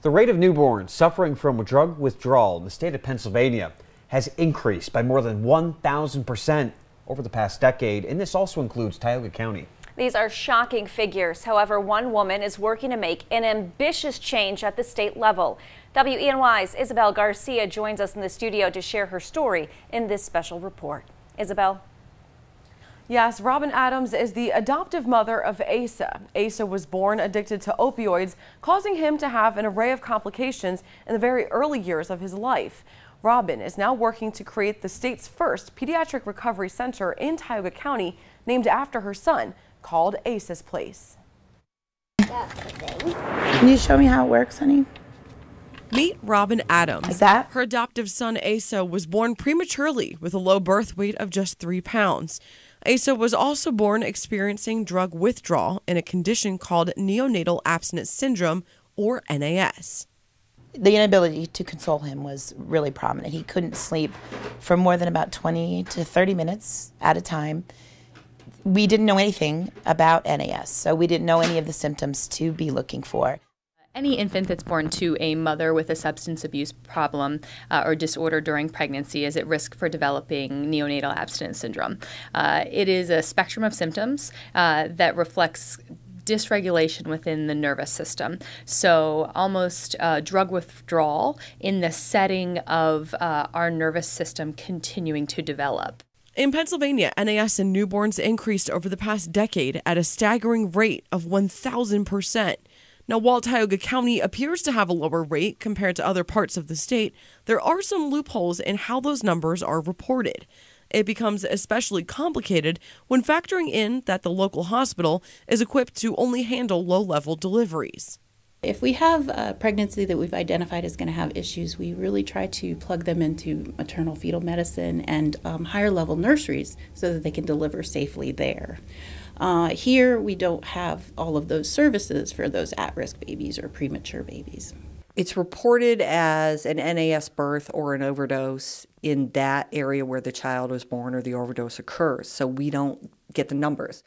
The rate of newborns suffering from drug withdrawal in the state of Pennsylvania has increased by more than 1,000% over the past decade, and this also includes Tioga County. These are shocking figures. However, one woman is working to make an ambitious change at the state level. WENY's Isabel Garcia joins us in the studio to share her story in this special report. Isabel. Yes, Robin Adams is the adoptive mother of Asa. Asa was born addicted to opioids, causing him to have an array of complications in the very early years of his life. Robin is now working to create the state's first pediatric recovery center in Tioga County, named after her son, called Asa'S Place. Can you show me how it works, honey? Meet Robin Adams. Like that? Her adoptive son Asa was born prematurely with a low birth weight of just 3 pounds. Asa was also born experiencing drug withdrawal in a condition called neonatal abstinence syndrome, or NAS. The inability to console him was really prominent. He couldn't sleep for more than about 20 to 30 minutes at a time. We didn't know anything about NAS, so we didn't know any of the symptoms to be looking for. Any infant that's born to a mother with a substance abuse problem or disorder during pregnancy is at risk for developing neonatal abstinence syndrome. It is a spectrum of symptoms that reflects dysregulation within the nervous system. So almost drug withdrawal in the setting of our nervous system continuing to develop. In Pennsylvania, NAS in newborns increased over the past decade at a staggering rate of 1,000%. Now, while Tioga County appears to have a lower rate compared to other parts of the state, there are some loopholes in how those numbers are reported. It becomes especially complicated when factoring in that the local hospital is equipped to only handle low-level deliveries. If we have a pregnancy that we've identified is going to have issues, we really try to plug them into maternal fetal medicine and higher level nurseries so that they can deliver safely there. Here we don't have all of those services for those at-risk babies or premature babies. It's reported as an NAS birth or an overdose in that area where the child was born or the overdose occurs, so we don't get the numbers.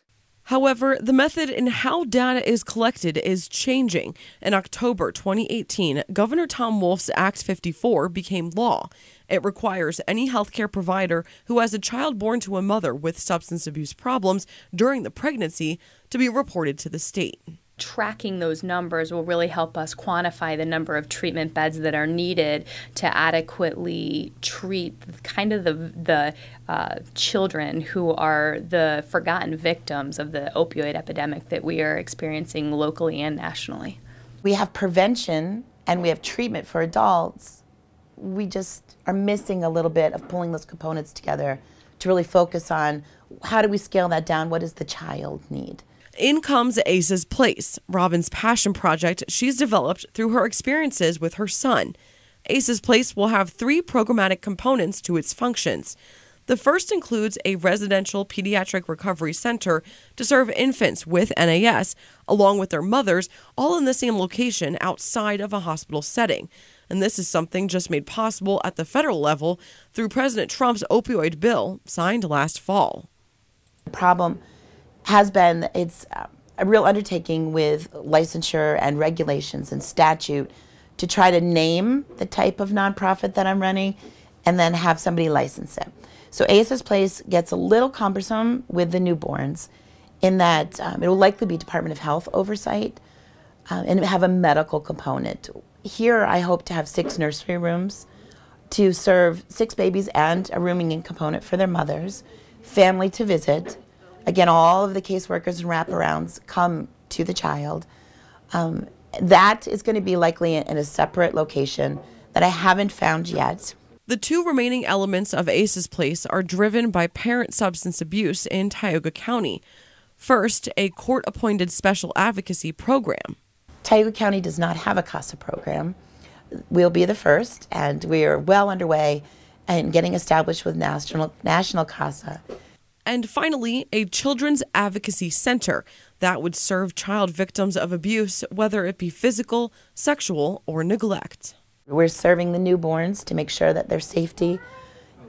However, the method in how data is collected is changing. In October 2018, Governor Tom Wolf's Act 54 became law. It requires any healthcare provider who has a child born to a mother with substance abuse problems during the pregnancy to be reported to the state. Tracking those numbers will really help us quantify the number of treatment beds that are needed to adequately treat kind of the children who are the forgotten victims of the opioid epidemic that we are experiencing locally and nationally. We have prevention and we have treatment for adults. We just are missing a little bit of pulling those components together to really focus on how do we scale that down? What does the child need? In comes Asa'S Place, Robin's passion project she's developed through her experiences with her son. Asa'S Place will have 3 programmatic components to its functions. The first includes a residential pediatric recovery center to serve infants with NAS, along with their mothers, all in the same location outside of a hospital setting. And this is something just made possible at the federal level through President Trump's opioid bill signed last fall. The problem has been it's a real undertaking with licensure and regulations and statute to try to name the type of nonprofit that I'm running and then have somebody license it. So Asa'S Place gets a little cumbersome with the newborns in that it will likely be Department of Health oversight and have a medical component. Here I hope to have 6 nursery rooms to serve 6 babies and a rooming in component for their mothers, family to visit. Again, all of the caseworkers and wraparounds come to the child. That is going to be likely in a separate location that I haven't found yet. The 2 remaining elements of Asa'S Place are driven by parent substance abuse in Tioga County. First, a court-appointed special advocacy program. Tioga County does not have a CASA program. We'll be the first, and we are well underway in getting established with national CASA. And finally, a children's advocacy center that would serve child victims of abuse, whether it be physical, sexual, or neglect. We're serving the newborns to make sure that their safety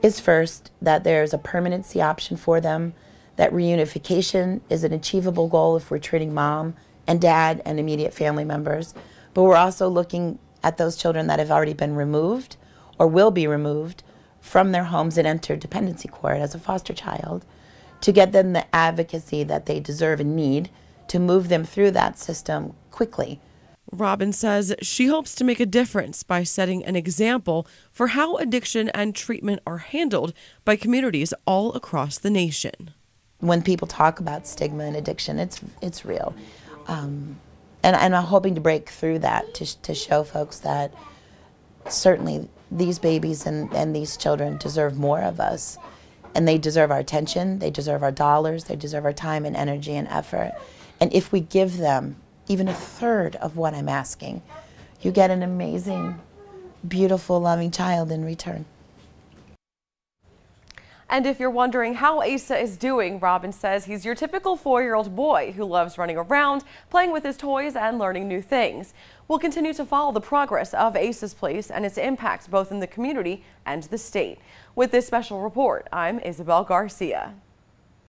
is first, that there's a permanency option for them, that reunification is an achievable goal if we're treating mom and dad and immediate family members. But we're also looking at those children that have already been removed or will be removed from their homes and enter dependency court as a foster child, to get them the advocacy that they deserve and need to move them through that system quickly. Robin says she hopes to make a difference by setting an example for how addiction and treatment are handled by communities all across the nation. When people talk about stigma and addiction, it's real. And I'm hoping to break through that to show folks that certainly these babies and these children deserve more of us. And they deserve our attention, they deserve our dollars, they deserve our time and energy and effort. And if we give them even a third of what I'm asking, you get an amazing, beautiful, loving child in return. And if you're wondering how Asa is doing, Robin says he's your typical 4-year-old boy who loves running around, playing with his toys, and learning new things. We'll continue to follow the progress of Asa'S Place and its impact both in the community and the state. With this special report, I'm Isabel Garcia.